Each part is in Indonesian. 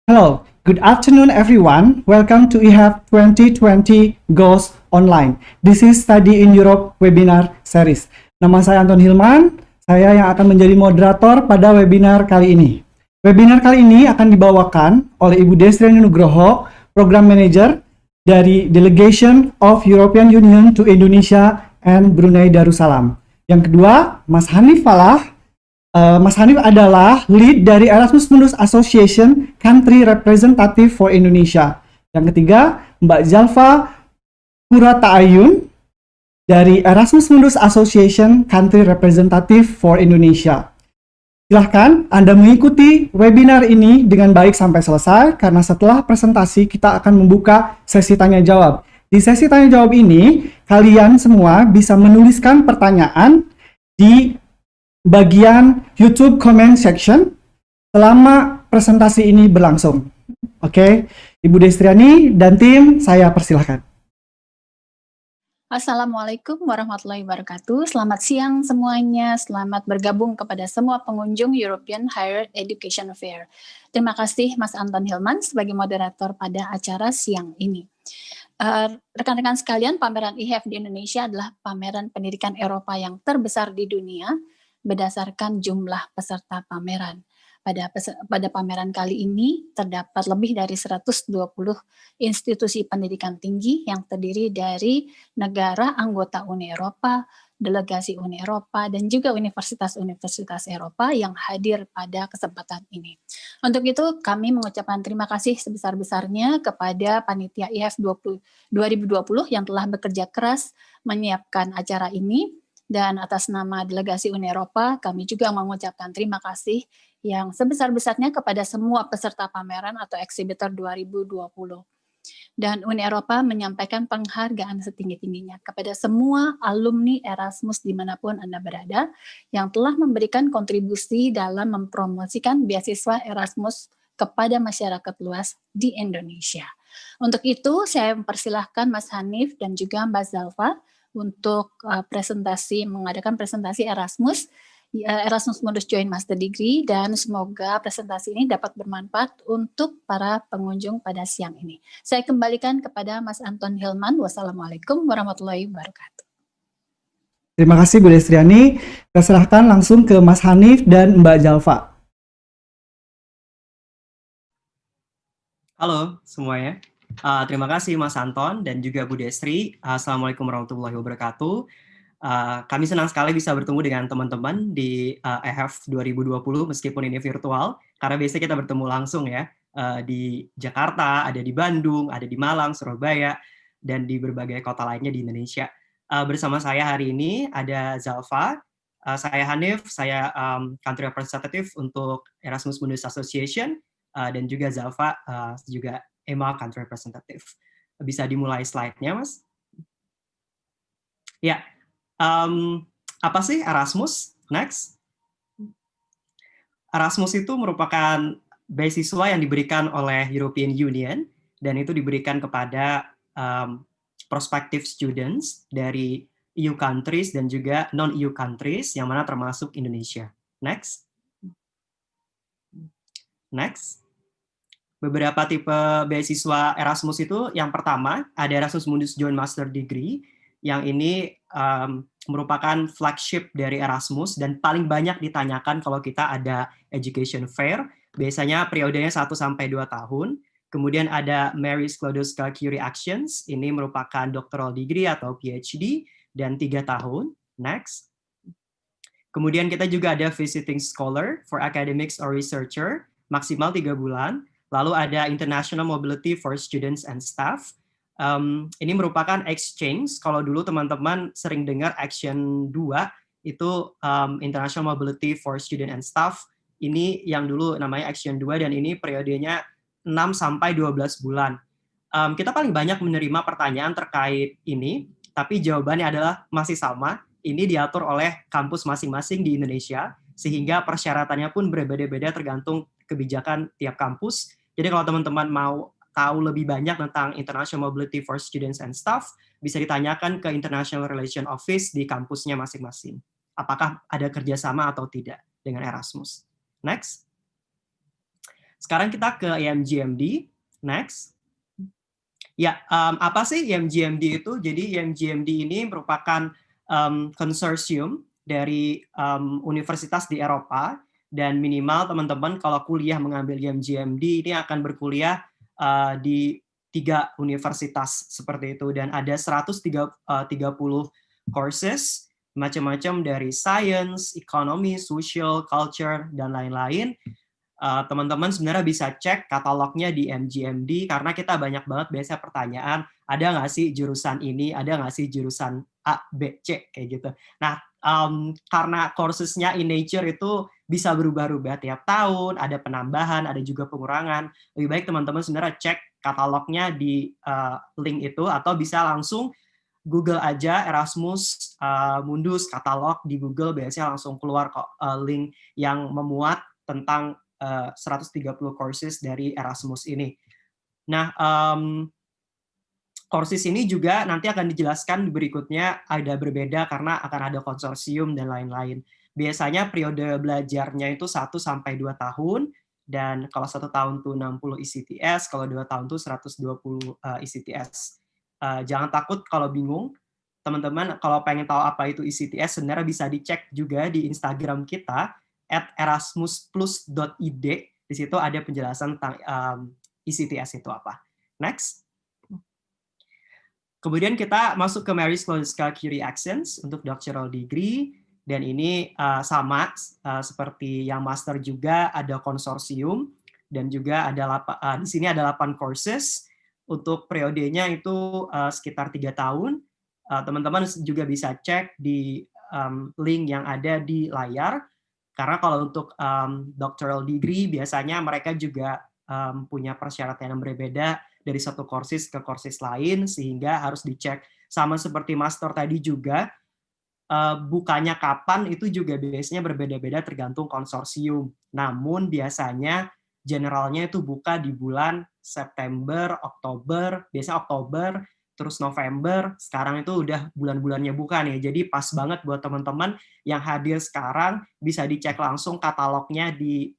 Hello, good afternoon everyone. Welcome to EHAB 2020 Goes Online. This is Study in Europe webinar series. Nama saya Anton Hilman, saya yang akan menjadi moderator pada webinar kali ini. Webinar kali ini akan dibawakan oleh Ibu Destriani Nugroho, Program Manager dari Delegation of European Union to Indonesia and Brunei Darussalam. Yang kedua, Mas Hanif Falah. Mas Hanif adalah lead dari Erasmus Mundus Association Country Representative for Indonesia. Yang ketiga, Mbak Zalfa Purata Ayun dari Erasmus Mundus Association Country Representative for Indonesia. Silahkan Anda mengikuti webinar ini dengan baik sampai selesai, karena setelah presentasi kita akan membuka sesi tanya jawab. Di sesi tanya jawab ini, kalian semua bisa menuliskan pertanyaan di bagian YouTube comment section selama presentasi ini berlangsung. Oke, Ibu Destriani dan tim, saya persilahkan. Assalamualaikum warahmatullahi wabarakatuh. Selamat siang semuanya. Selamat bergabung kepada semua pengunjung European Higher Education Fair. Terima kasih Mas Anton Hilman sebagai moderator pada acara siang ini. Rekan-rekan sekalian, pameran EHAB di Indonesia adalah pameran pendidikan Eropa yang terbesar di dunia berdasarkan jumlah peserta pameran. Pada pameran kali ini terdapat lebih dari 120 institusi pendidikan tinggi yang terdiri dari negara anggota Uni Eropa, delegasi Uni Eropa, dan juga universitas-universitas Eropa yang hadir pada kesempatan ini. Untuk itu kami mengucapkan terima kasih sebesar-besarnya kepada panitia EHAB 2020 yang telah bekerja keras menyiapkan acara ini. Dan atas nama delegasi Uni Eropa, kami juga mengucapkan terima kasih yang sebesar-besarnya kepada semua peserta pameran atau exhibitor 2020. Dan Uni Eropa menyampaikan penghargaan setinggi-tingginya kepada semua alumni Erasmus dimanapun Anda berada, yang telah memberikan kontribusi dalam mempromosikan beasiswa Erasmus kepada masyarakat luas di Indonesia. Untuk itu, saya mempersilahkan Mas Hanif dan juga Mbak Zalfa untuk mengadakan presentasi Erasmus Mundus Joint Master Degree, dan semoga presentasi ini dapat bermanfaat untuk para pengunjung pada siang ini. Saya kembalikan kepada Mas Anton Hilman. Wassalamualaikum warahmatullahi wabarakatuh. Terima kasih Bu Destriani. Saya serahkan langsung ke Mas Hanif dan Mbak Zalfa. Halo semuanya. Terima kasih Mas Anton dan juga Bu Destri. Assalamualaikum warahmatullahi wabarakatuh. Kami senang sekali bisa bertemu dengan teman-teman di EHAB 2020 meskipun ini virtual, karena biasanya kita bertemu langsung ya, di Jakarta, ada di Bandung, ada di Malang, Surabaya, dan di berbagai kota lainnya di Indonesia. Bersama saya hari ini ada Zalfa, saya Hanif, saya Country Representative untuk Erasmus Mundus Association, dan juga Zalfa juga EMA Country Representative. Bisa dimulai slide-nya, Mas? Ya, apa sih Erasmus? Next. Erasmus itu merupakan beasiswa yang diberikan oleh European Union, dan itu diberikan kepada prospective students dari EU countries dan juga non-EU countries, yang mana termasuk Indonesia. Next. Next. Beberapa tipe beasiswa Erasmus itu, yang pertama ada Erasmus Mundus Joint Master Degree, yang ini merupakan flagship dari Erasmus dan paling banyak ditanyakan kalau kita ada education fair, biasanya periodenya 1-2 tahun. Kemudian ada Marie Sklodowska-Curie Actions, ini merupakan doctoral degree atau PhD, dan 3 tahun. Next. Kemudian kita juga ada Visiting Scholar for Academics or Researcher, maksimal 3 bulan. Lalu ada International Mobility for Students and Staff. Ini merupakan exchange. Kalau dulu teman-teman sering dengar Action 2, itu International Mobility for Student and Staff. Ini yang dulu namanya Action 2, dan ini periodenya 6-12 bulan. Kita paling banyak menerima pertanyaan terkait ini, tapi jawabannya adalah masih sama. Ini diatur oleh kampus masing-masing di Indonesia, sehingga persyaratannya pun berbeda-beda tergantung kebijakan tiap kampus. Jadi kalau teman-teman mau tahu lebih banyak tentang International Mobility for Students and Staff, bisa ditanyakan ke International Relation Office di kampusnya masing-masing. Apakah ada kerjasama atau tidak dengan Erasmus. Next. Sekarang kita ke IMGMD. Next. Ya, apa sih IMGMD itu? Jadi IMGMD ini merupakan konsorsium dari universitas di Eropa, dan minimal teman-teman kalau kuliah mengambil IMGMD ini akan berkuliah di 3 universitas seperti itu, dan ada 130 courses macam-macam dari science, economy, social, culture, dan lain-lain. Teman-teman sebenarnya bisa cek katalognya di MGMD, karena kita banyak banget biasa pertanyaan, ada nggak sih jurusan ini, ada nggak sih jurusan A, B, C, kayak gitu. Nah, karena coursesnya in nature itu bisa berubah-ubah tiap tahun, ada penambahan, ada juga pengurangan, lebih baik teman-teman sebenarnya cek katalognya di link itu, atau bisa langsung Google aja Erasmus Mundus katalog di Google, biasanya langsung keluar kok link yang memuat tentang 130 courses dari Erasmus ini. Nah, courses ini juga nanti akan dijelaskan berikutnya ada berbeda karena akan ada konsorsium dan lain-lain. Biasanya periode belajarnya itu 1 sampai 2 tahun, dan kalau 1 tahun tuh 60 ECTS, kalau 2 tahun tuh 120 ECTS. Jangan takut kalau bingung. Teman-teman kalau pengen tahu apa itu ECTS, sebenarnya bisa dicek juga di Instagram kita @erasmusplus.id. Di situ ada penjelasan tentang ECTS itu apa. Next. Kemudian kita masuk ke Marie Sklodowska-Curie Excellence untuk doctoral degree, dan ini sama seperti yang master juga, ada konsorsium, dan juga ada di sini ada 8 courses. Untuk periodenya itu sekitar 3 tahun. Teman-teman juga bisa cek di link yang ada di layar. Karena kalau untuk doctoral degree, biasanya mereka juga punya persyaratan yang berbeda dari satu courses ke courses lain, sehingga harus dicek. Sama seperti master tadi juga, bukanya kapan itu juga biasanya berbeda-beda tergantung konsorsium. Namun biasanya generalnya itu buka di bulan September, Oktober, biasanya Oktober, terus November, sekarang itu udah bulan-bulannya buka nih. Jadi pas banget buat teman-teman yang hadir sekarang, bisa dicek langsung katalognya di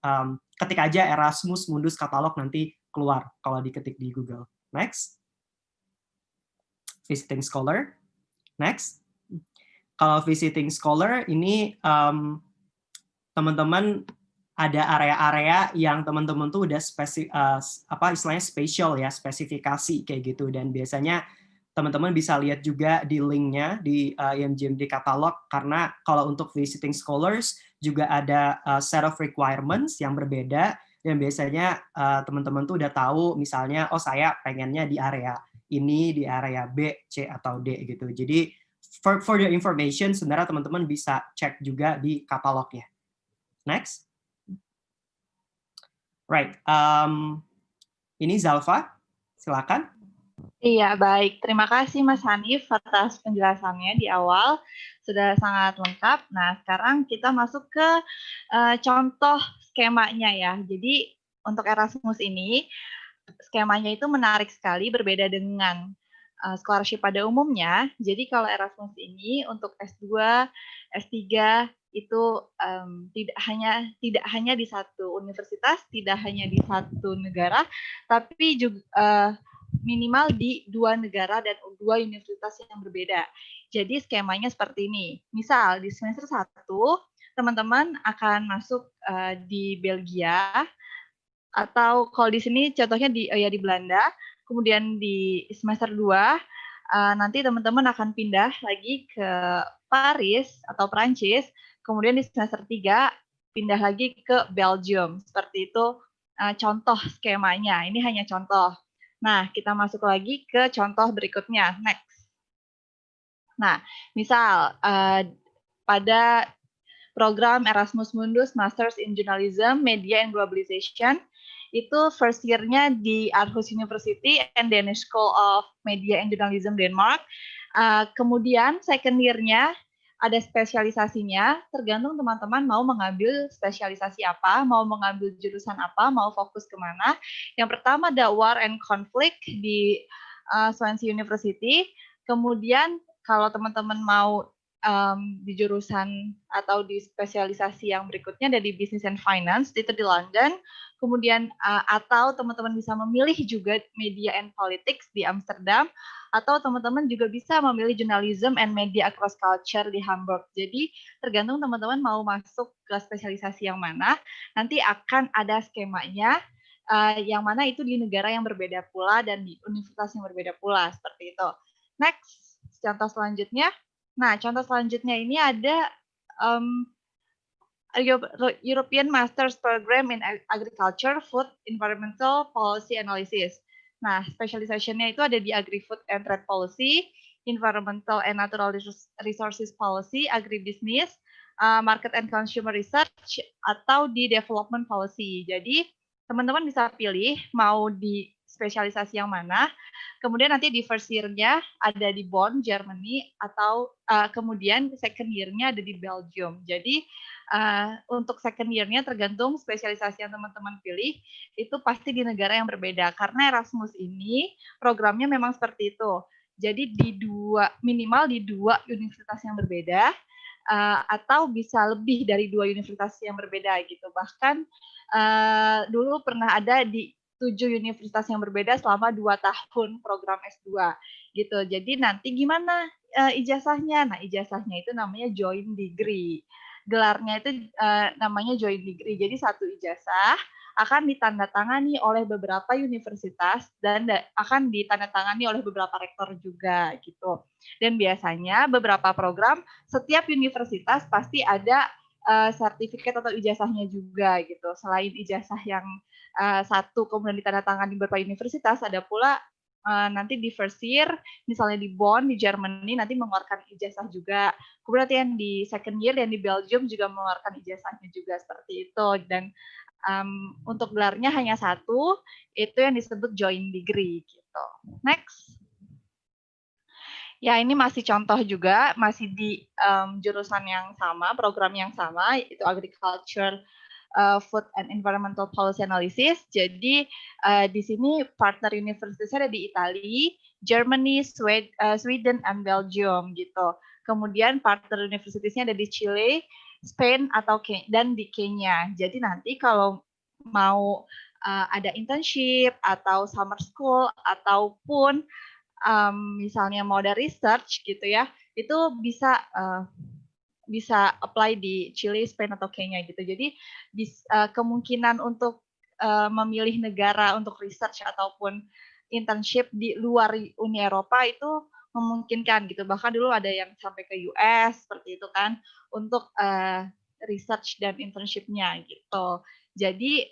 ketik aja Erasmus Mundus katalog, nanti keluar kalau diketik di Google. Next. Visiting Scholar. Next. Kalau visiting scholar ini teman-teman ada area-area yang teman-teman tuh udah istilahnya spesial ya, spesifikasi kayak gitu, dan biasanya teman-teman bisa lihat juga di linknya di IMGMD katalog, karena kalau untuk visiting scholars juga ada set of requirements yang berbeda, dan biasanya teman-teman tuh udah tahu misalnya, oh saya pengennya di area ini, di area B, C, atau D gitu. Jadi for the information sebenarnya teman-teman bisa cek juga di katalognya. Next. Right. Ini Zalfa, silakan. Iya, baik. Terima kasih Mas Hanif atas penjelasannya di awal. Sudah sangat lengkap. Nah, sekarang kita masuk ke contoh skemanya ya. Jadi, untuk Erasmus ini, skemanya itu menarik sekali, berbeda dengan scholarship pada umumnya. Jadi, kalau Erasmus ini untuk S2, S3, itu tidak hanya di satu universitas, tidak hanya di satu negara, tapi juga minimal di 2 negara dan 2 universitas yang berbeda. Jadi skemanya seperti ini. Misal di semester 1, teman-teman akan masuk di Belgia, atau kalau di sini contohnya di Belanda. Kemudian di semester 2, nanti teman-teman akan pindah lagi ke Paris atau Prancis. Kemudian di semester 3, pindah lagi ke Belgium. Seperti itu contoh skemanya. Ini hanya contoh. Nah, kita masuk lagi ke contoh berikutnya. Next. Nah, misal pada program Erasmus Mundus Masters in Journalism, Media and Globalization, itu first year-nya di Aarhus University and Danish School of Media and Journalism Denmark. Kemudian second year-nya ada spesialisasinya, tergantung teman-teman mau mengambil spesialisasi apa, mau mengambil jurusan apa, mau fokus kemana. Yang pertama ada War and Conflict di Swansea University. Kemudian kalau teman-teman mau di jurusan atau di spesialisasi yang berikutnya ada di Business and Finance, itu di London. Kemudian atau teman-teman bisa memilih juga Media and Politics di Amsterdam, atau teman-teman juga bisa memilih Journalism and Media Across Culture di Hamburg. Jadi tergantung teman-teman mau masuk ke spesialisasi yang mana, nanti akan ada skemanya, yang mana itu di negara yang berbeda pula dan di universitas yang berbeda pula, seperti itu. Next, contoh selanjutnya. Nah, contoh selanjutnya ini ada European Masters Program in Agriculture, Food, Environmental Policy Analysis. Nah, specialization-nya itu ada di Agri-Food and Trade Policy, Environmental and Natural Resources Policy, Agribusiness, Market and Consumer Research, atau di Development Policy. Jadi, teman-teman bisa pilih mau di spesialisasi yang mana. Kemudian nanti di first year-nya ada di Bonn, Germany, atau kemudian second year-nya ada di Belgium. Jadi untuk second year-nya tergantung spesialisasi yang teman-teman pilih, itu pasti di negara yang berbeda. Karena Erasmus ini programnya memang seperti itu. Jadi minimal di dua universitas yang berbeda, atau bisa lebih dari dua universitas yang berbeda gitu. Bahkan dulu pernah ada di 7 universitas yang berbeda selama 2 tahun program S2 gitu. Jadi nanti gimana ijazahnya? Nah, ijazahnya itu namanya joint degree. Gelarnya itu namanya joint degree. Jadi satu ijazah akan ditandatangani oleh beberapa universitas dan akan ditandatangani oleh beberapa rektor juga gitu. Dan biasanya beberapa program setiap universitas pasti ada sertifikat atau ijazahnya juga gitu. Selain ijazah yang satu kemudian ditandatangani di beberapa universitas, ada pula nanti di first year, misalnya di Bonn, di Germany, nanti mengeluarkan ijazah juga. Kemudian yang di second year, yang di Belgium juga mengeluarkan ijazahnya juga seperti itu. Dan untuk gelarnya hanya satu, itu yang disebut joint degree gitu. Next. Ya, ini masih contoh juga, masih di jurusan yang sama, program yang sama, yaitu Agriculture, Food and Environmental Policy Analysis. Jadi di sini partner universitasnya ada di Italia, Germany, Sweden, and Belgium gitu. Kemudian partner universitasnya ada di Chile, Spain, dan di Kenya. Jadi nanti kalau mau ada internship atau summer school ataupun misalnya mau ada research gitu ya, itu bisa apply di Chile, Spain, atau Kenya gitu. Jadi kemungkinan untuk memilih negara untuk research ataupun internship di luar Uni Eropa itu memungkinkan gitu. Bahkan dulu ada yang sampai ke US seperti itu kan untuk research dan internship-nya gitu. Jadi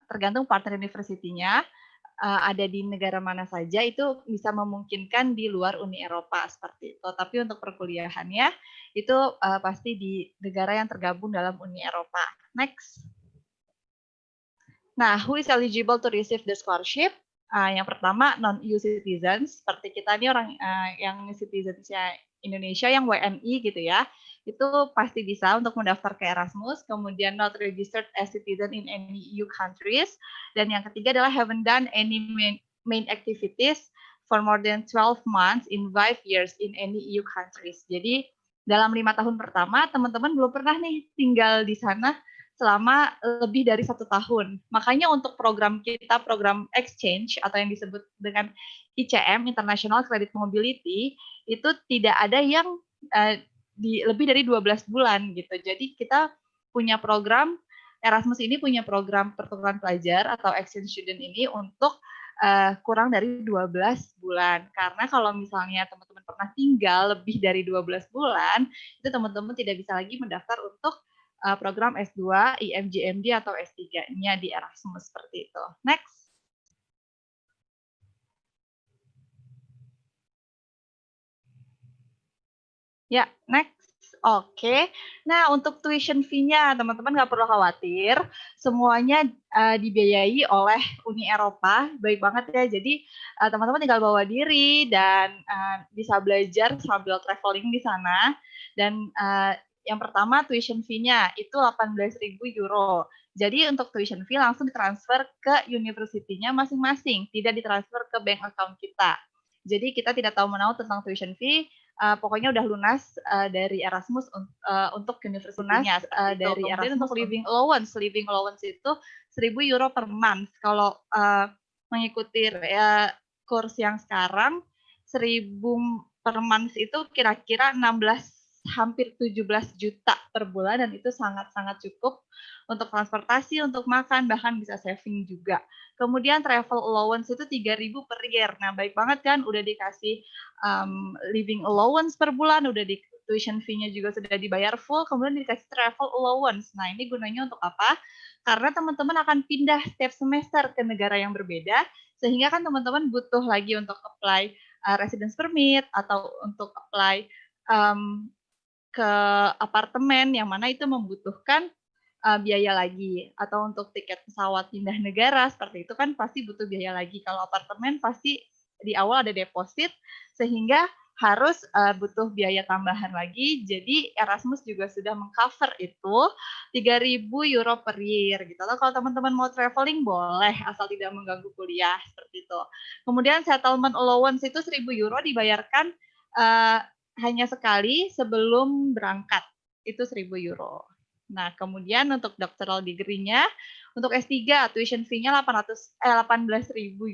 tergantung partner university-nya ada di negara mana saja, itu bisa memungkinkan di luar Uni Eropa seperti itu. Tapi untuk perkuliahannya itu pasti di negara yang tergabung dalam Uni Eropa. Next. Nah, who is eligible to receive the scholarship? Yang pertama non-EU citizens, seperti kita ini orang yang citizens-nya Indonesia yang WNI gitu ya, itu pasti bisa untuk mendaftar ke Erasmus. Kemudian not registered as citizen in any EU countries. Dan yang ketiga adalah haven't done any main activities for more than 12 months in 5 years in any EU countries. Jadi dalam 5 tahun pertama teman-teman belum pernah nih tinggal di sana selama lebih dari 1 tahun. Makanya untuk program kita, program exchange atau yang disebut dengan ICM, International Credit Mobility, itu tidak ada yang lebih dari 12 bulan gitu. Jadi kita punya program, Erasmus ini punya program pertukaran pelajar atau exchange student ini untuk kurang dari 12 bulan. Karena kalau misalnya teman-teman pernah tinggal lebih dari 12 bulan, itu teman-teman tidak bisa lagi mendaftar untuk program S2, IMJMD atau S3-nya di Erasmus seperti itu. Next. Ya, next. Oke. Nah, untuk tuition fee-nya, teman-teman nggak perlu khawatir. Semuanya dibiayai oleh Uni Eropa. Baik banget ya. Jadi, teman-teman tinggal bawa diri dan bisa belajar sambil traveling di sana. Dan yang pertama, tuition fee-nya itu 18.000 euro. Jadi, untuk tuition fee langsung ditransfer ke university-nya masing-masing. Tidak ditransfer ke bank account kita. Jadi, kita tidak tahu menau tentang tuition fee, pokoknya udah lunas dari Erasmus untuk universitasnya dari Erasmus. Untuk living allowance itu 1.000 euro per month. Kalau mengikuti kurs yang sekarang 1.000 per month itu kira-kira hampir 17 juta per bulan, dan itu sangat-sangat cukup untuk transportasi, untuk makan, bahkan bisa saving juga. Kemudian travel allowance itu 3.000 per year. Nah, baik banget kan, udah dikasih living allowance per bulan, udah di tuition fee-nya juga sudah dibayar full, kemudian dikasih travel allowance. Nah, ini gunanya untuk apa? Karena teman-teman akan pindah setiap semester ke negara yang berbeda, sehingga kan teman-teman butuh lagi untuk apply residence permit atau untuk apply ke apartemen, yang mana itu membutuhkan biaya lagi, atau untuk tiket pesawat pindah negara seperti itu kan pasti butuh biaya lagi. Kalau apartemen pasti di awal ada deposit, sehingga harus butuh biaya tambahan lagi. Jadi Erasmus juga sudah mengcover itu 3.000 euro per year gitu. Atau kalau teman-teman mau traveling boleh, asal tidak mengganggu kuliah seperti itu. Kemudian settlement allowance itu 1.000 euro dibayarkan hanya sekali sebelum berangkat, itu 1.000 euro. Nah, kemudian untuk doctoral degree-nya, untuk S3 tuition fee-nya 18.000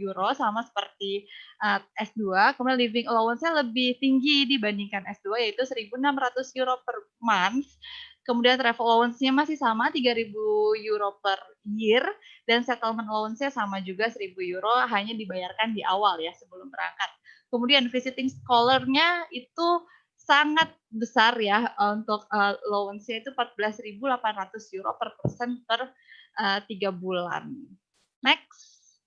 euro, sama seperti S2. Kemudian living allowance-nya lebih tinggi dibandingkan S2, yaitu 1.600 euro per month. Kemudian travel allowance-nya masih sama, 3.000 euro per year, dan settlement allowance-nya sama juga 1.000 euro, hanya dibayarkan di awal ya sebelum berangkat. Kemudian visiting scholar-nya itu sangat besar ya, untuk allowance-nya itu 14.800 euro per person per 3 bulan. Next.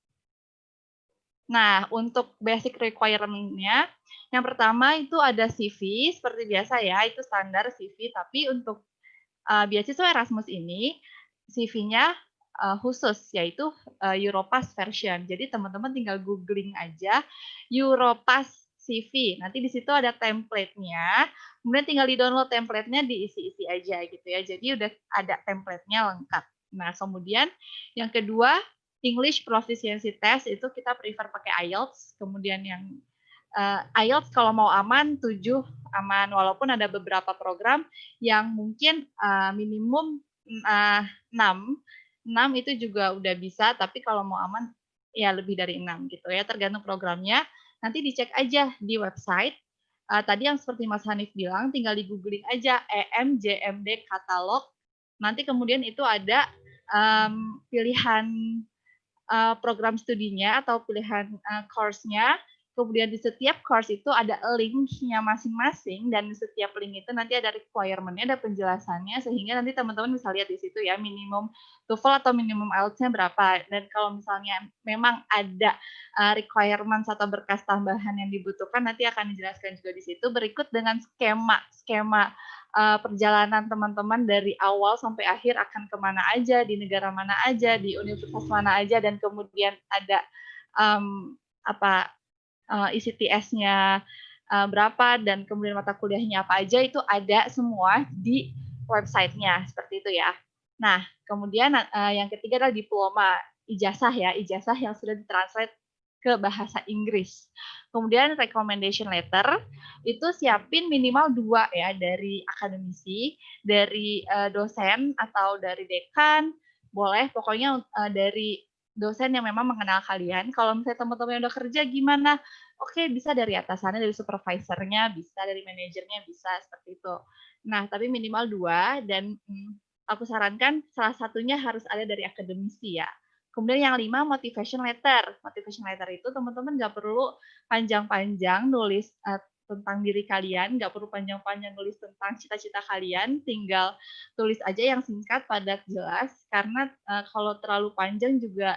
Nah, untuk basic requirement-nya, yang pertama itu ada CV, seperti biasa ya, itu standar CV, tapi untuk beasiswa Erasmus ini, CV-nya khusus, yaitu Europass version. Jadi teman-teman tinggal googling aja Europass CV. Nanti di situ ada template-nya, kemudian tinggal di-download template-nya, diisi-isi aja gitu ya. Jadi udah ada template-nya lengkap. Nah, kemudian yang kedua, English Proficiency Test itu kita prefer pakai IELTS. Kemudian yang IELTS kalau mau aman 7 aman, walaupun ada beberapa program yang mungkin minimum 6 itu juga udah bisa, tapi kalau mau aman ya lebih dari 6 gitu ya, tergantung programnya. Nanti dicek aja di website. Tadi yang seperti Mas Hanif bilang, tinggal di googling aja EMJMD katalog. Nanti kemudian itu ada pilihan program studinya atau pilihan course-nya. Kemudian di setiap course itu ada link-nya masing-masing, dan di setiap link itu nanti ada requirement-nya, ada penjelasannya, sehingga nanti teman-teman bisa lihat di situ ya, minimum TOEFL atau minimum IELTS-nya berapa. Dan kalau misalnya memang ada requirement atau berkas tambahan yang dibutuhkan, nanti akan dijelaskan juga di situ, berikut dengan skema perjalanan teman-teman dari awal sampai akhir akan kemana aja, di negara mana aja, di universitas mana aja, dan kemudian ada isi TS-nya berapa, dan kemudian mata kuliahnya apa aja, itu ada semua di website-nya, seperti itu ya. Nah, kemudian yang ketiga adalah diploma, ijazah ya, ijazah yang sudah ditranslate ke bahasa Inggris. Kemudian recommendation letter, itu siapin minimal 2 ya, dari akademisi, dari dosen atau dari dekan, boleh pokoknya dari dosen yang memang mengenal kalian. Kalau misalnya teman-teman yang udah kerja gimana? Oke, bisa dari atasannya, dari supervisornya, bisa dari manajernya, bisa seperti itu. Nah, tapi minimal 2, dan aku sarankan salah satunya harus ada dari akademisi ya. Kemudian yang 5, motivation letter. Motivation letter itu teman-teman nggak perlu panjang-panjang nulis tentang diri kalian, nggak perlu panjang-panjang nulis tentang cita-cita kalian, tinggal tulis aja yang singkat, padat, jelas, karena kalau terlalu panjang juga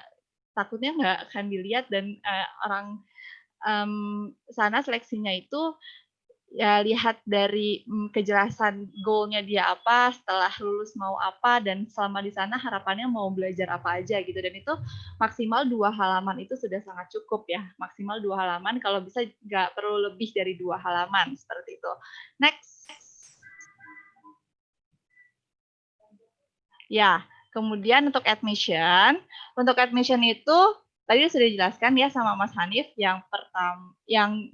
takutnya nggak akan dilihat, dan orang sana seleksinya itu ya lihat dari kejelasan goal-nya dia apa, setelah lulus mau apa, dan selama di sana harapannya mau belajar apa aja gitu. Dan itu maksimal 2 halaman itu sudah sangat cukup ya, maksimal 2 halaman, kalau bisa nggak perlu lebih dari 2 halaman, seperti itu. Next. Ya, kemudian untuk admission itu tadi sudah dijelaskan ya sama Mas Hanif, yang pertama, yang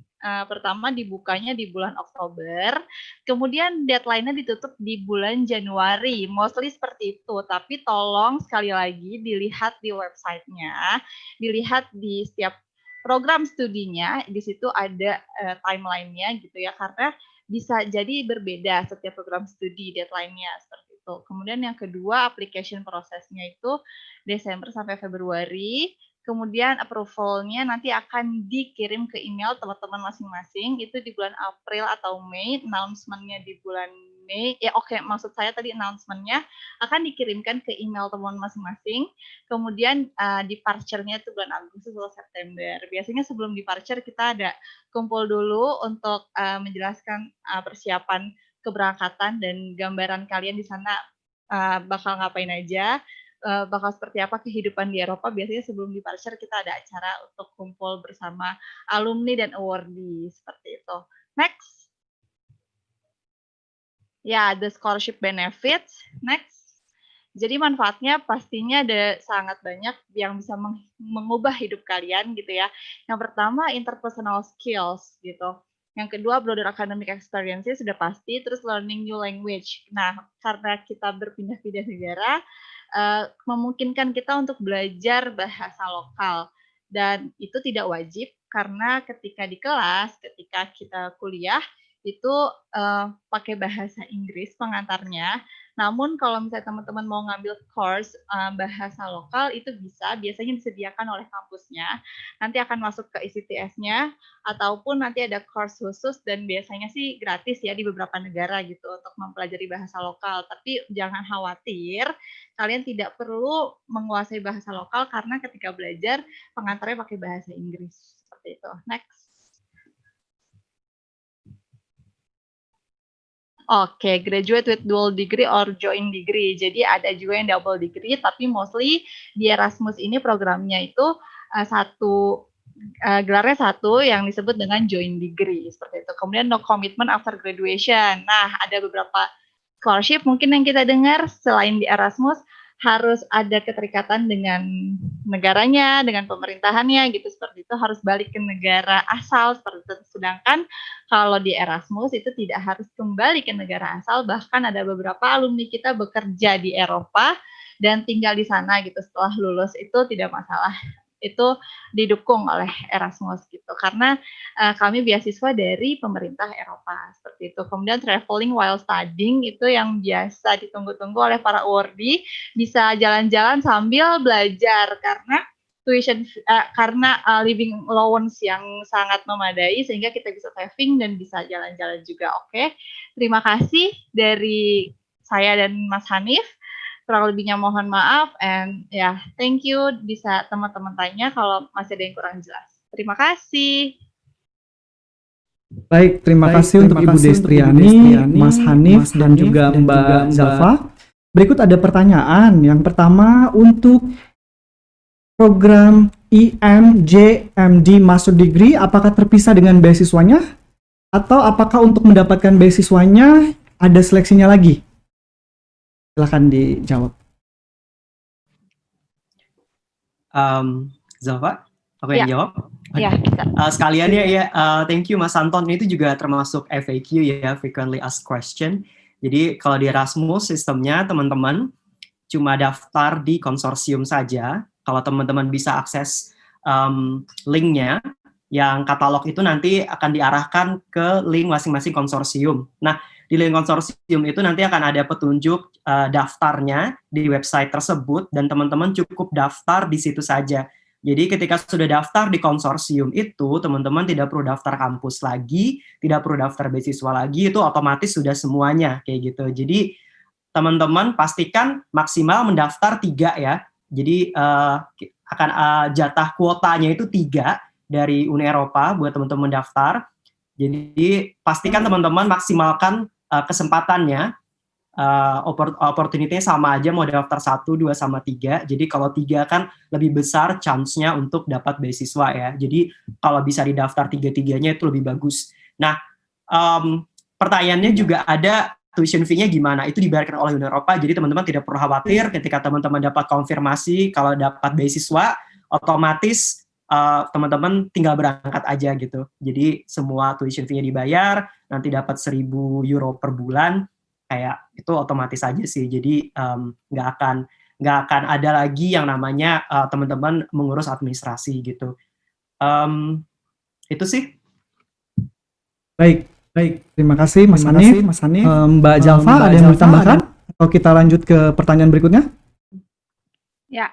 pertama dibukanya di bulan Oktober, kemudian deadline-nya ditutup di bulan Januari, mostly seperti itu. Tapi tolong sekali lagi dilihat di website-nya, dilihat di setiap program studinya, di situ ada timeline-nya gitu ya, karena bisa jadi berbeda setiap program studi deadline-nya seperti itu. Kemudian yang kedua, application prosesnya itu Desember sampai Februari. Kemudian approval-nya nanti akan dikirim ke email teman-teman masing-masing, itu di bulan April atau Mei, announcement-nya di bulan Mei, maksud saya tadi announcement-nya akan dikirimkan ke email teman masing-masing, kemudian departure-nya itu bulan Agustus atau September. Biasanya sebelum departure kita ada kumpul dulu untuk menjelaskan persiapan keberangkatan dan gambaran kalian di sana bakal ngapain aja, bakal seperti apa kehidupan di Eropa. Biasanya sebelum departure kita ada acara untuk kumpul bersama alumni dan awardee seperti itu. Next. Ya, the scholarship benefits. Next. Jadi manfaatnya pastinya ada sangat banyak yang bisa mengubah hidup kalian gitu ya. Yang pertama interpersonal skills gitu. Yang kedua broader academic experiences sudah pasti, terus learning new language. Nah, karena kita berpindah-pindah negara, memungkinkan kita untuk belajar bahasa lokal, dan itu tidak wajib karena ketika di kelas, ketika kita kuliah itu pakai bahasa Inggris pengantarnya. Namun kalau misalnya teman-teman mau ngambil course bahasa lokal itu biasanya disediakan oleh kampusnya. Nanti akan masuk ke ICTS-nya ataupun nanti ada course khusus dan biasanya sih gratis ya di beberapa negara gitu untuk mempelajari bahasa lokal. Tapi jangan khawatir, kalian tidak perlu menguasai bahasa lokal karena ketika belajar pengantarnya pakai bahasa Inggris. Seperti itu. Next. Oke, graduate with dual degree or joint degree. Jadi ada juga yang double degree, tapi mostly di Erasmus ini programnya itu gelarnya satu yang disebut dengan joint degree seperti itu. Kemudian no commitment after graduation. Nah, ada beberapa scholarship mungkin yang kita dengar selain di Erasmus harus ada keterikatan dengan negaranya, dengan pemerintahannya gitu, seperti itu, harus balik ke negara asal seperti itu. Sedangkan kalau di Erasmus itu tidak harus kembali ke negara asal, bahkan ada beberapa alumni kita bekerja di Eropa dan tinggal di sana gitu setelah lulus, itu tidak masalah. Itu didukung oleh Erasmus gitu, karena kami beasiswa dari pemerintah Eropa seperti itu. Kemudian traveling while studying itu yang biasa ditunggu-tunggu oleh para awardee, bisa jalan-jalan sambil belajar karena tuition living allowance yang sangat memadai sehingga kita bisa saving dan bisa jalan-jalan juga. Oke, terima kasih dari saya dan Mas Hanif. Kurang lebihnya mohon maaf, and ya, thank you. Bisa teman-teman tanya kalau masih ada yang kurang jelas. Terima kasih. Baik, terima kasih untuk Ibu Destriani, Mas Hanif, dan juga Mbak Zalfa. Berikut ada pertanyaan. Yang pertama, untuk program IMJMD Master Degree, apakah terpisah dengan beasiswanya? Atau apakah untuk mendapatkan beasiswanya ada seleksinya lagi? Silahkan dijawab. Zalfa, aku yang jawab. Ya, bisa. Sekalian ya, thank you Mas Anton. Itu juga termasuk FAQ ya, frequently asked question. Jadi kalau di Erasmus sistemnya teman-teman cuma daftar di konsorsium saja. Kalau teman-teman bisa akses linknya, yang katalog itu nanti akan diarahkan ke link masing-masing konsorsium. Nah, di link konsorsium itu nanti akan ada petunjuk daftarnya di website tersebut, dan teman-teman cukup daftar di situ saja. Jadi ketika sudah daftar di konsorsium itu, teman-teman tidak perlu daftar kampus lagi, tidak perlu daftar beasiswa lagi, itu otomatis sudah semuanya kayak gitu. Jadi teman-teman pastikan maksimal mendaftar 3 ya. Jadi akan jatah kuotanya itu 3 dari Uni Eropa buat teman-teman mendaftar. Jadi pastikan teman-teman maksimalkan kesempatannya, opportunity-nya sama aja mau daftar 1, 2, sama 3. Jadi kalau 3 kan lebih besar chance-nya untuk dapat beasiswa ya. Jadi kalau bisa didaftar 3-3-nya itu lebih bagus. Nah, pertanyaannya juga ada tuition fee-nya gimana? Itu dibayarkan oleh Uni Eropa, jadi teman-teman tidak perlu khawatir ketika teman-teman dapat konfirmasi kalau dapat beasiswa, otomatis teman-teman tinggal berangkat aja gitu. Jadi semua tuition fee-nya dibayar, nanti dapat 1.000 euro per bulan, kayak itu otomatis aja sih. Jadi nggak akan ada lagi yang namanya teman-teman mengurus administrasi gitu. Itu sih. Baik. Terima kasih Mas Hanif. Mbak Jalfa, ada yang mau ditambahkan? Atau kita lanjut ke pertanyaan berikutnya? Ya,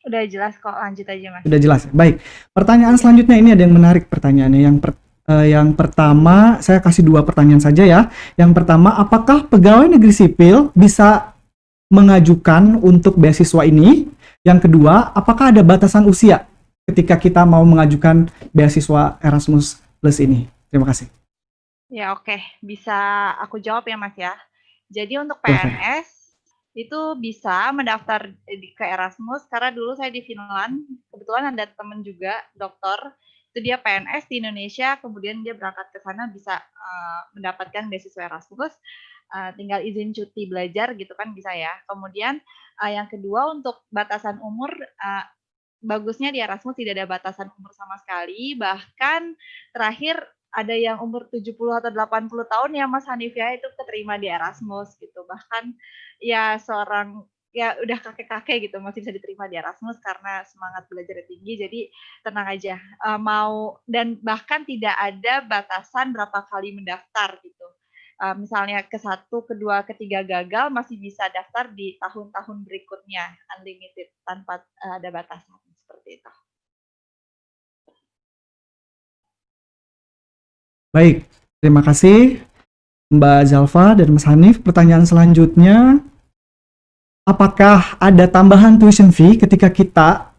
udah jelas kok, lanjut aja Mas. Sudah jelas. Baik. Pertanyaan selanjutnya ini ada yang menarik pertanyaannya. Yang pertama, saya kasih 2 pertanyaan saja ya. Yang pertama, apakah pegawai negeri sipil bisa mengajukan untuk beasiswa ini? Yang kedua, apakah ada batasan usia ketika kita mau mengajukan beasiswa Erasmus Plus ini? Terima kasih. Ya oke, bisa aku jawab ya Mas ya. Jadi untuk Silahkan. PNS itu bisa mendaftar ke Erasmus karena dulu saya di Finland, kebetulan ada temen juga dokter, itu dia PNS di Indonesia, kemudian dia berangkat ke sana bisa mendapatkan beasiswa Erasmus, tinggal izin cuti belajar gitu kan bisa ya. Kemudian yang kedua untuk batasan umur, bagusnya di Erasmus tidak ada batasan umur sama sekali, bahkan terakhir ada yang umur 70 atau 80 tahun ya Mas Hanif ya, itu keterima di Erasmus gitu. Bahkan ya seorang ya udah kakek-kakek gitu masih bisa diterima di Erasmus karena semangat belajarnya tinggi. Jadi tenang aja, mau dan bahkan tidak ada batasan berapa kali mendaftar gitu. Misalnya ke-1, ke-2, ke-3 gagal masih bisa daftar di tahun-tahun berikutnya, unlimited tanpa ada batasan seperti itu. Baik, terima kasih Mbak Zalfa dan Mas Hanif. Pertanyaan selanjutnya, apakah ada tambahan tuition fee ketika kita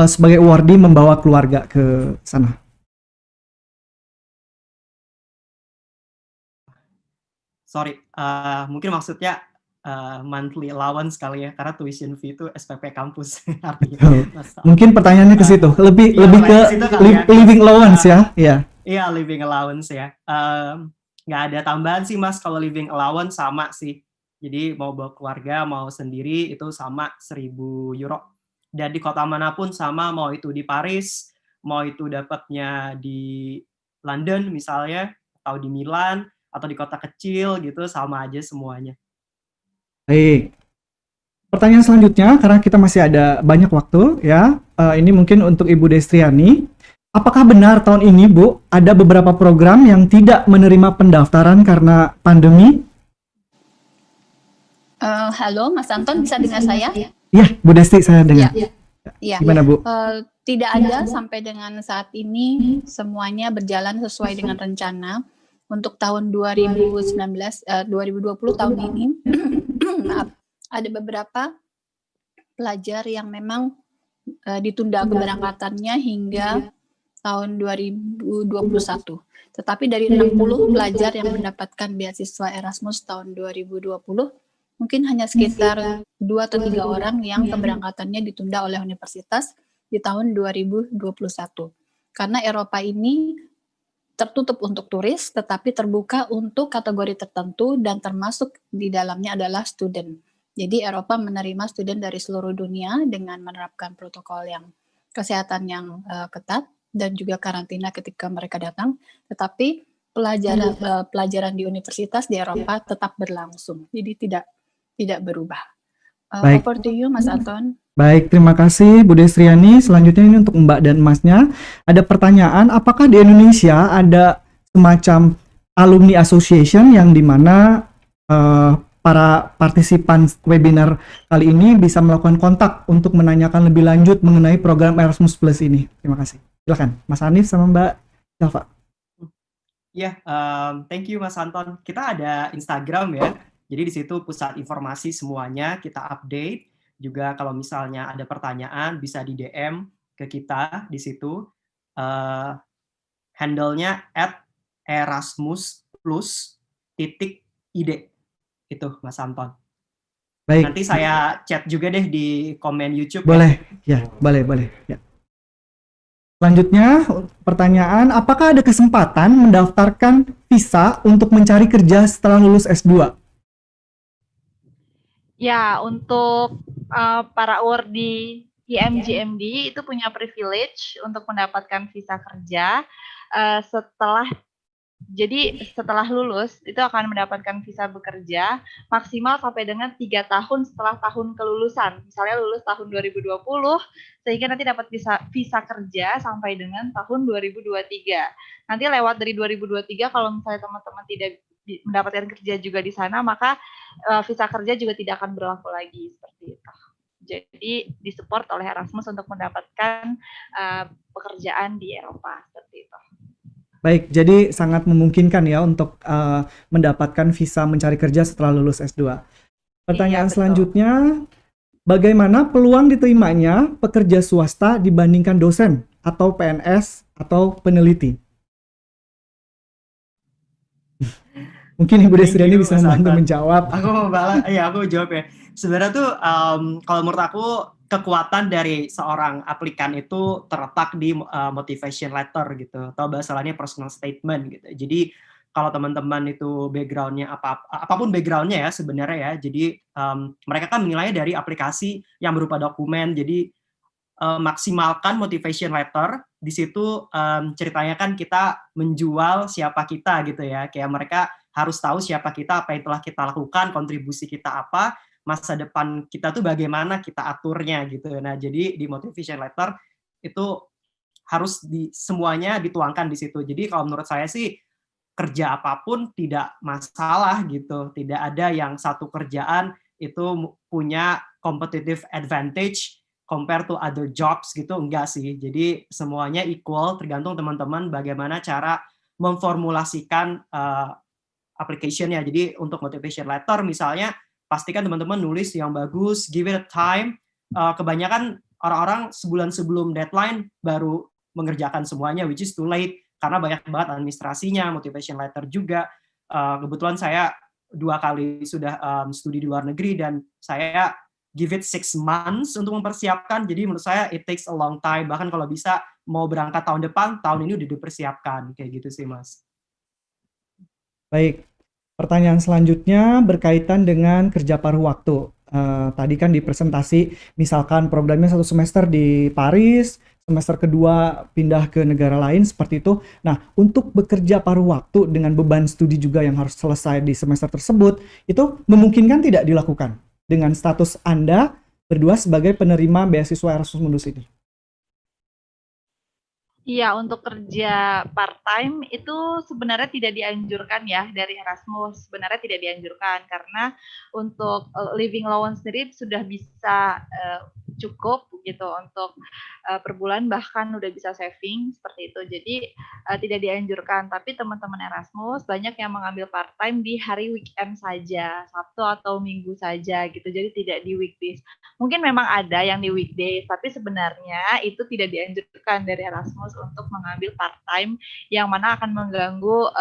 sebagai awardee membawa keluarga ke sana? Sorry, mungkin maksudnya monthly allowance kali ya, karena tuition fee itu SPP kampus artinya. Mungkin pertanyaannya ke situ, lebih ke living allowance ya. Iya, living allowance ya. Nggak ada tambahan sih Mas, kalau living allowance sama sih. Jadi mau bawa keluarga, mau sendiri itu sama 1.000 euro. Dan di kota manapun sama, mau itu di Paris, mau itu dapatnya di London misalnya, atau di Milan, atau di kota kecil gitu, sama aja semuanya. Baik. Pertanyaan selanjutnya, karena kita masih ada banyak waktu ya, ini mungkin untuk Ibu Destriani. Apakah benar tahun ini, Bu, ada beberapa program yang tidak menerima pendaftaran karena pandemi? Halo, Mas Anton, bisa dengar saya? Iya, Bu Desti, saya dengar. Iya. Gimana, Bu? Tidak ada sampai dengan saat ini semuanya berjalan sesuai dengan rencana. Untuk tahun 2020 tahun ini, maaf, ada beberapa pelajar yang memang ditunda keberangkatannya hingga tahun 2021. Tetapi dari 60 pelajar yang mendapatkan beasiswa Erasmus tahun 2020, mungkin hanya sekitar 2 atau 3 orang yang keberangkatannya ditunda oleh universitas di tahun 2021. Karena Eropa ini tertutup untuk turis, tetapi terbuka untuk kategori tertentu dan termasuk di dalamnya adalah student. Jadi Eropa menerima student dari seluruh dunia dengan menerapkan protokol yang kesehatan yang ketat dan juga karantina ketika mereka datang, tetapi pelajaran di universitas di Eropa tetap berlangsung, jadi tidak berubah. Over to you, Mas Anton. Baik, terima kasih Bu Destriani. Selanjutnya ini untuk Mbak dan Masnya. Ada pertanyaan, apakah di Indonesia ada semacam alumni association yang dimana para partisipan webinar kali ini bisa melakukan kontak untuk menanyakan lebih lanjut mengenai program Erasmus Plus ini? Terima kasih. Silakan, Mas Hanif sama Mbak Jalfa. Ya, thank you Mas Anton. Kita ada Instagram ya. Jadi di situ pusat informasi semuanya kita update. Juga kalau misalnya ada pertanyaan bisa di DM ke kita di situ. Handle-nya @erasmusplus.id. Itu Mas Anton. Baik. Nanti saya chat juga deh di komen YouTube. Boleh, ya, boleh. Ya. Selanjutnya, pertanyaan, apakah ada kesempatan mendaftarkan visa untuk mencari kerja setelah lulus S2? Ya, untuk para awardee IMGMD itu punya privilege untuk mendapatkan visa kerja setelah lulus itu akan mendapatkan visa bekerja maksimal sampai dengan 3 tahun setelah tahun kelulusan. Misalnya lulus tahun 2020 sehingga nanti dapat visa kerja sampai dengan tahun 2023. Nanti lewat dari 2023 kalau misalnya teman-teman tidak mendapatkan kerja juga di sana, maka visa kerja juga tidak akan berlaku lagi seperti itu. Jadi disupport oleh Erasmus untuk mendapatkan pekerjaan di Eropa seperti itu. Baik, jadi sangat memungkinkan ya untuk mendapatkan visa mencari kerja setelah lulus S2. Pertanyaan selanjutnya, bagaimana peluang diterimanya pekerja swasta dibandingkan dosen atau PNS atau peneliti? Mungkin Ibu Destriani bisa membantu menjawab. Aku mau balas, ya aku jawab ya. Sebenarnya tuh kalau menurut aku kekuatan dari seorang aplikan itu terletak di motivation letter gitu, atau bahasa lainnya personal statement gitu. Jadi kalau teman-teman itu backgroundnya apapun backgroundnya ya sebenarnya ya, jadi mereka kan menilainya dari aplikasi yang berupa dokumen. Jadi maksimalkan motivation letter. Di situ ceritanya kan kita menjual siapa kita gitu ya, kayak mereka harus tahu siapa kita, apa yang telah kita lakukan, kontribusi kita apa, masa depan kita tuh bagaimana kita aturnya gitu. Nah, jadi di motivation letter itu harus semuanya dituangkan di situ. Jadi kalau menurut saya sih kerja apapun tidak masalah gitu. Tidak ada yang satu kerjaan itu punya competitive advantage compare to other jobs gitu, enggak sih. Jadi semuanya equal, tergantung teman-teman bagaimana cara memformulasikan application-nya. Jadi untuk motivation letter misalnya, pastikan teman-teman nulis yang bagus, give it a time. Kebanyakan orang-orang sebulan sebelum deadline baru mengerjakan semuanya, which is too late, karena banyak banget administrasinya, motivation letter juga. Kebetulan saya 2 kali sudah studi di luar negeri, dan saya give it 6 months untuk mempersiapkan. Jadi menurut saya it takes a long time. Bahkan kalau bisa mau berangkat tahun depan, tahun ini udah dipersiapkan. Kayak gitu sih, Mas. Baik, pertanyaan selanjutnya berkaitan dengan kerja paruh waktu. Tadi kan di presentasi, misalkan programnya 1 semester di Paris, semester kedua pindah ke negara lain, seperti itu. Nah, untuk bekerja paruh waktu dengan beban studi juga yang harus selesai di semester tersebut, itu memungkinkan tidak dilakukan dengan status Anda berdua sebagai penerima beasiswa Erasmus Mundus ini? Iya, untuk kerja part-time itu sebenarnya tidak dianjurkan ya dari Erasmus. Sebenarnya tidak dianjurkan karena untuk living allowance sendiri sudah bisa cukup gitu untuk per bulan, bahkan udah bisa saving seperti itu. Jadi tidak dianjurkan. Tapi teman-teman Erasmus banyak yang mengambil part-time di hari weekend saja, Sabtu atau Minggu saja gitu. Jadi tidak di weekdays. Mungkin memang ada yang di weekdays, tapi sebenarnya itu tidak dianjurkan dari Erasmus untuk mengambil part-time yang mana akan mengganggu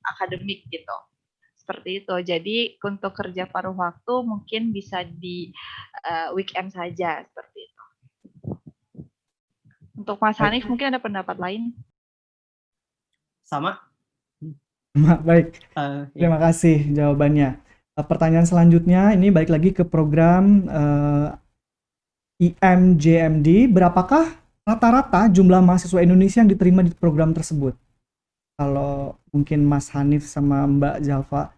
akademik gitu. Seperti itu. Jadi untuk kerja paruh waktu mungkin bisa di weekend saja seperti itu. Untuk Mas Hanif mungkin ada pendapat lain? Sama. Baik, terima kasih jawabannya. Pertanyaan selanjutnya ini balik lagi ke program IMGMD. Berapakah rata-rata jumlah mahasiswa Indonesia yang diterima di program tersebut? Kalau mungkin Mas Hanif sama Mbak Zalfa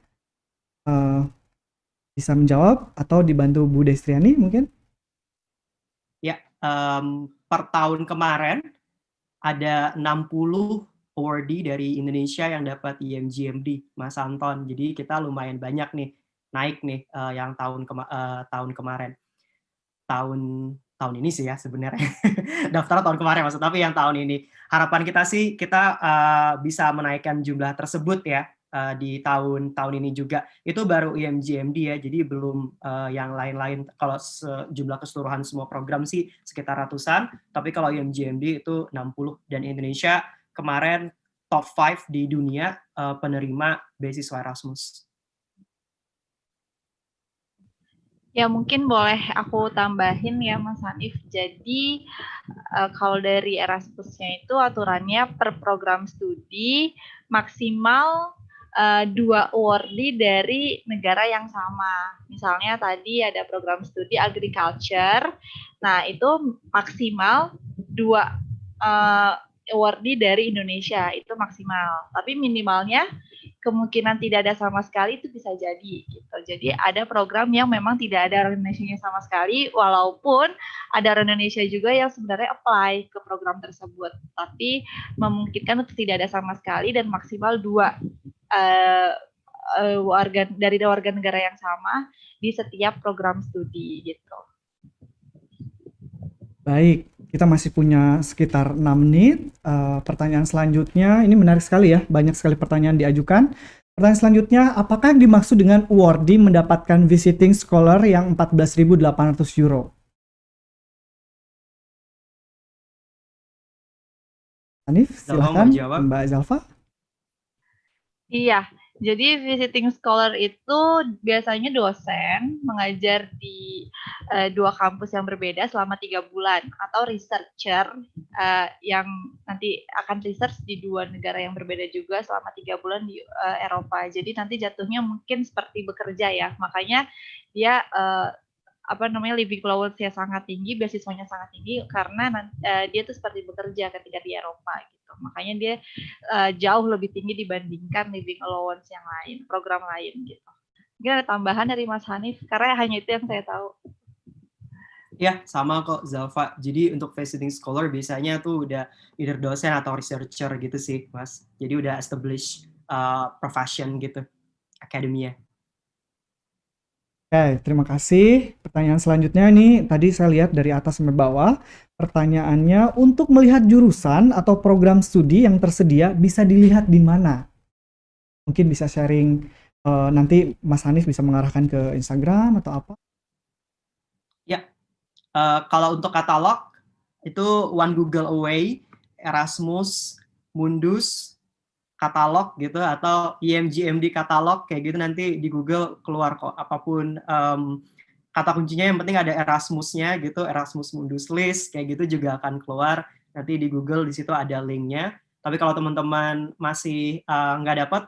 bisa menjawab atau dibantu Bu Destriani mungkin? Ya, per tahun kemarin ada 60 awardee dari Indonesia yang dapat IMGMD, Mas Anton. Jadi kita lumayan banyak nih, naik nih yang tahun kemarin. Tahun ini sih ya sebenarnya. Daftar tahun kemarin maksud, tapi yang tahun ini. Harapan kita sih kita bisa menaikkan jumlah tersebut ya di tahun ini juga. Itu baru IMGMD ya, jadi belum yang lain-lain. Kalau jumlah keseluruhan semua program sih sekitar ratusan, tapi kalau IMGMD itu 60, dan Indonesia kemarin top 5 di dunia penerima beasiswa Erasmus. Ya mungkin boleh aku tambahin ya Mas Hanif. Jadi kalau dari Erasmusnya itu aturannya per program studi maksimal 2 awardee dari negara yang sama. Misalnya tadi ada program studi agriculture, nah itu maksimal 2 awardee dari Indonesia, itu maksimal. Tapi minimalnya kemungkinan tidak ada sama sekali itu bisa jadi gitu. Jadi ada program yang memang tidak ada orang Indonesia sama sekali, walaupun ada orang Indonesia juga yang sebenarnya apply ke program tersebut, tapi memungkinkan untuk tidak ada sama sekali dan maksimal 2 warga negara yang sama di setiap program studi gitu. Baik, kita masih punya sekitar 6 menit. Pertanyaan selanjutnya, ini menarik sekali ya, banyak sekali pertanyaan diajukan. Pertanyaan selanjutnya, apakah yang dimaksud dengan awardee mendapatkan visiting scholar yang 14.800 euro? Hanif, Zalfa silakan mau jawab? Mbak Zalfa. Iya, jadi visiting scholar itu biasanya dosen mengajar di 2 kampus yang berbeda selama 3 bulan, atau researcher yang nanti akan research di 2 negara yang berbeda juga selama 3 bulan di Eropa. Jadi nanti jatuhnya mungkin seperti bekerja ya, makanya dia living allowance-nya sangat tinggi, beasiswanya sangat tinggi karena dia tuh seperti bekerja ketika di Eropa gitu. Makanya dia jauh lebih tinggi dibandingkan living allowance yang lain, program lain gitu. Mungkin ada tambahan dari Mas Hanif, karena hanya itu yang saya tahu. Ya, sama kok Zalfa. Jadi untuk visiting scholar biasanya tuh udah either dosen atau researcher gitu sih, Mas. Jadi udah established profession gitu, akademia. Oke, terima kasih. Pertanyaan selanjutnya nih, tadi saya lihat dari atas sampai bawah. Pertanyaannya, untuk melihat jurusan atau program studi yang tersedia bisa dilihat di mana? Mungkin bisa sharing, nanti Mas Hanif bisa mengarahkan ke Instagram atau apa? Ya, kalau untuk katalog, itu One Google Away, Erasmus, Mundus, katalog gitu, atau IMGMD katalog, kayak gitu nanti di Google keluar kok, apapun kata kuncinya yang penting ada Erasmusnya gitu, Erasmus Mundus list, kayak gitu juga akan keluar, nanti di Google di situ ada linknya. Tapi kalau teman-teman masih nggak dapat,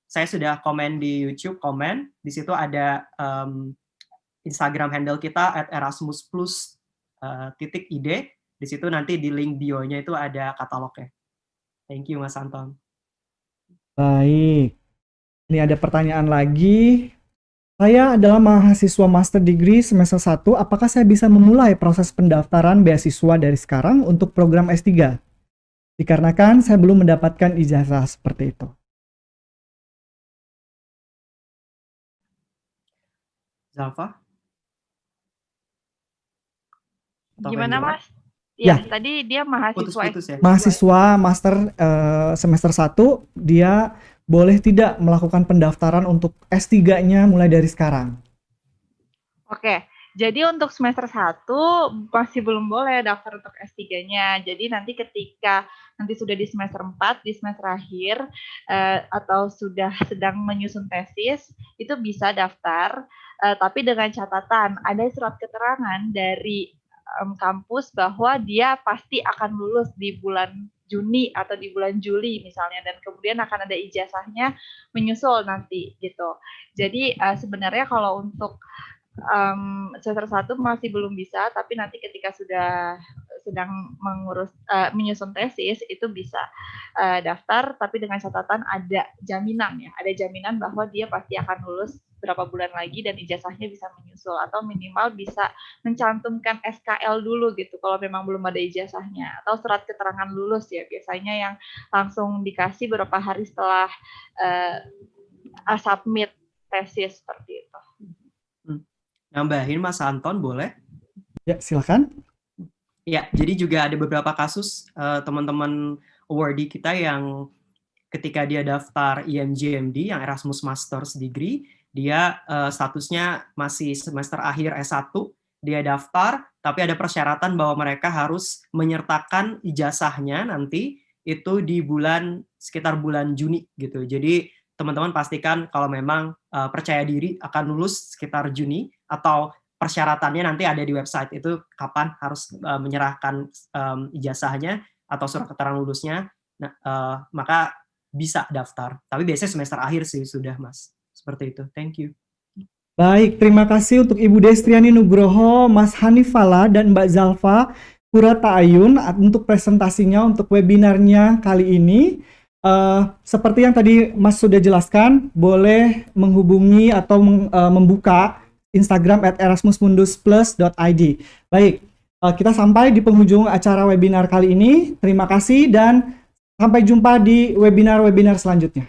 saya sudah komen di YouTube, di situ ada Instagram handle kita @erasmusplus.id, di situ nanti di link bio-nya itu ada katalognya. Thank you Mas Anton. Baik. Ini ada pertanyaan lagi. Saya adalah mahasiswa master degree semester 1. Apakah saya bisa memulai proses pendaftaran beasiswa dari sekarang untuk program S3? Dikarenakan saya belum mendapatkan ijazah seperti itu. Zalfa? Gimana Mas? Ya. Tadi dia mahasiswa Putus-putus ya? Mahasiswa master semester 1, dia boleh tidak melakukan pendaftaran untuk S3-nya mulai dari sekarang? Oke, jadi untuk semester 1 masih belum boleh daftar untuk S3-nya. Jadi nanti ketika nanti sudah di semester 4, di semester akhir, atau sudah sedang menyusun tesis, itu bisa daftar, tapi dengan catatan ada surat keterangan dari kampus bahwa dia pasti akan lulus di bulan Juni atau di bulan Juli misalnya, dan kemudian akan ada ijazahnya menyusul nanti gitu. Jadi sebenarnya kalau untuk semester 1 masih belum bisa, tapi nanti ketika sudah sedang mengurus menyusun tesis itu bisa daftar, tapi dengan catatan ada jaminan ya, ada jaminan bahwa dia pasti akan lulus berapa bulan lagi dan ijazahnya bisa menyusul, atau minimal bisa mencantumkan SKL dulu gitu kalau memang belum ada ijazahnya, atau surat keterangan lulus ya biasanya yang langsung dikasih beberapa hari setelah submit tesis seperti itu. Nambahin Mas Anton boleh? Ya, silakan. Ya, jadi juga ada beberapa kasus teman-teman awardee kita yang ketika dia daftar IMGMD yang Erasmus Masters Degree, dia statusnya masih semester akhir S1, dia daftar, tapi ada persyaratan bahwa mereka harus menyertakan ijazahnya nanti itu di sekitar bulan Juni gitu. Jadi teman-teman pastikan kalau memang percaya diri akan lulus sekitar Juni, atau persyaratannya nanti ada di website itu kapan harus menyerahkan ijazahnya atau surat keterangan lulusnya. Nah, maka bisa daftar. Tapi biasanya semester akhir sih sudah, Mas. Seperti itu. Thank you. Baik, terima kasih untuk Ibu Destriani Nugroho, Mas Hanif Fala, dan Mbak Zalfa Purata Ayun untuk presentasinya untuk webinarnya kali ini. Seperti yang tadi Mas sudah jelaskan, boleh menghubungi atau membuka Instagram @erasmusmundusplus.id. Baik, kita sampai di penghujung acara webinar kali ini. Terima kasih dan sampai jumpa di webinar-webinar selanjutnya.